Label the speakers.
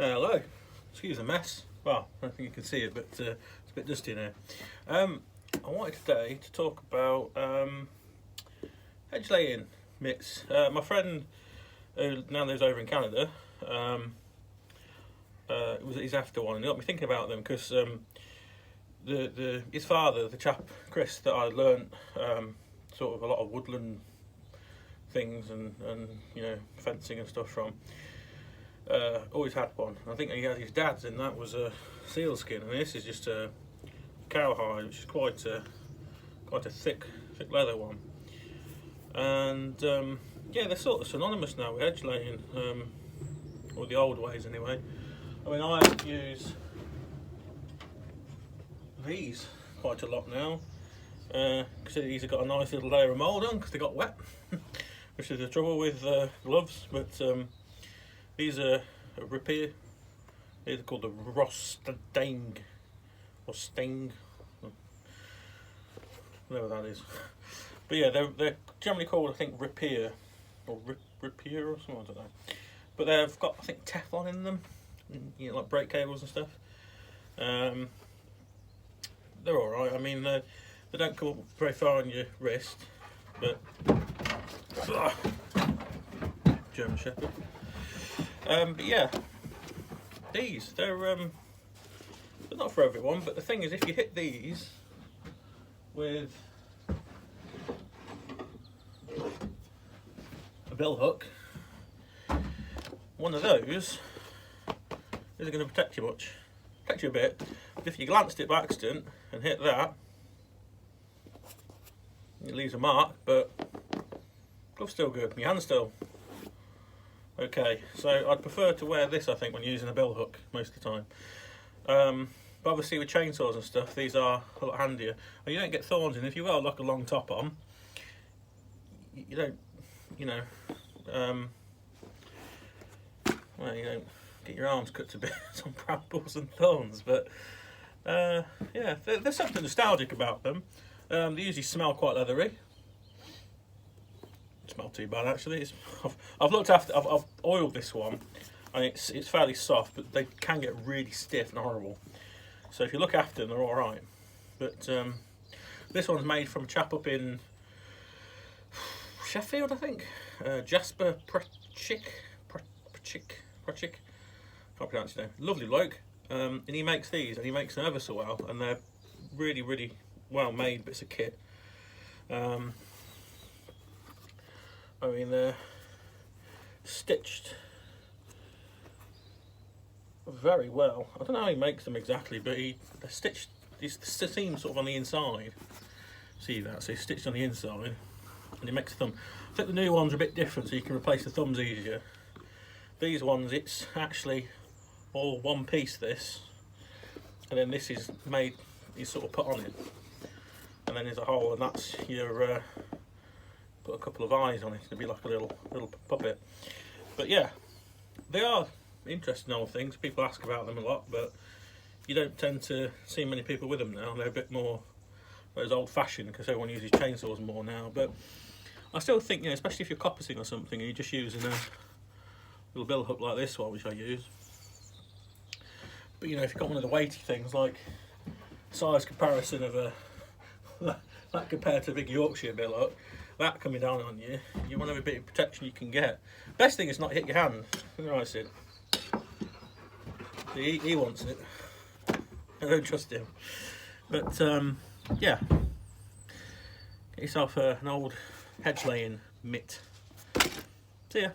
Speaker 1: Hello, excuse the mess. Well, I don't think you can see it, but it's a bit dusty now. I wanted today to talk about hedge laying mitts. My friend who now lives over in Canada, he's after one, and he got me thinking about them because his father, the chap Chris, that I learnt sort of a lot of woodland things and fencing and stuff from. Always had one. I think he had his dad's, and that was a seal skin, and this is just a cowhide, which is quite a thick leather one. And yeah, they're sort of synonymous now with hedge laying, or the old ways anyway. I mean, I use these quite a lot now, because these have got a nice little layer of mould on because they got wet, which is the trouble with gloves. But these are a rapier. These are called the Rostang or Sting, whatever that is. But yeah, they're generally called, I think, rapier or rapier or something. I don't know. But they've got, I think, Teflon in them, like brake cables and stuff. They're all right. I mean, they don't come up very far on your wrist, but German Shepherd. But yeah, they're not for everyone. But the thing is, if you hit these with a bill hook, one of those isn't going to protect you much. Protect you a bit. But if you glanced it by accident and hit that, it leaves a mark. But glove's still good. My hand's still okay, so I'd prefer to wear this, I think, when using a bill hook most of the time. But obviously with chainsaws and stuff, these are a lot handier. And you don't get thorns in. If you've got like a long top on, you don't, well, you don't get your arms cut to bits on brambles and thorns. But yeah, there's something nostalgic about them. They usually smell quite leathery. Smell too bad actually. I've oiled this one, and it's fairly soft, but they can get really stiff and horrible. So if you look after them, they're all right. But this one's made from a chap up in Sheffield, I think. Jasper Prachik. Can't pronounce his name. Lovely bloke. And he makes these, and he makes them ever so well, and they're really, really well made bits of kit. I mean, they're stitched very well. I don't know how he makes them exactly, but they're stitched. These seam sort of on the inside. See that? So he's stitched on the inside, and he makes a thumb. I think the new ones are a bit different, so you can replace the thumbs easier. These ones, it's actually all one piece. This, and then this is made. You sort of put on it, and then there's a hole, and that's your. Put a couple of eyes on it to be like a little puppet. But yeah, they are interesting old things. People ask about them a lot, but you don't tend to see many people with them now. They're a bit more those old-fashioned because everyone uses chainsaws more now. But I still think, especially if you're coppicing or something and you're just using a little bill hook like this one, which I use. But if you've got one of the weighty things, like size comparison of that compared to a big Yorkshire bill hook, that coming down on you, you want every bit of protection you can get. Best thing is not hit your hand. Right, Sid. He wants it. I don't trust him. But yeah, get yourself an old hedge laying mitt. See ya.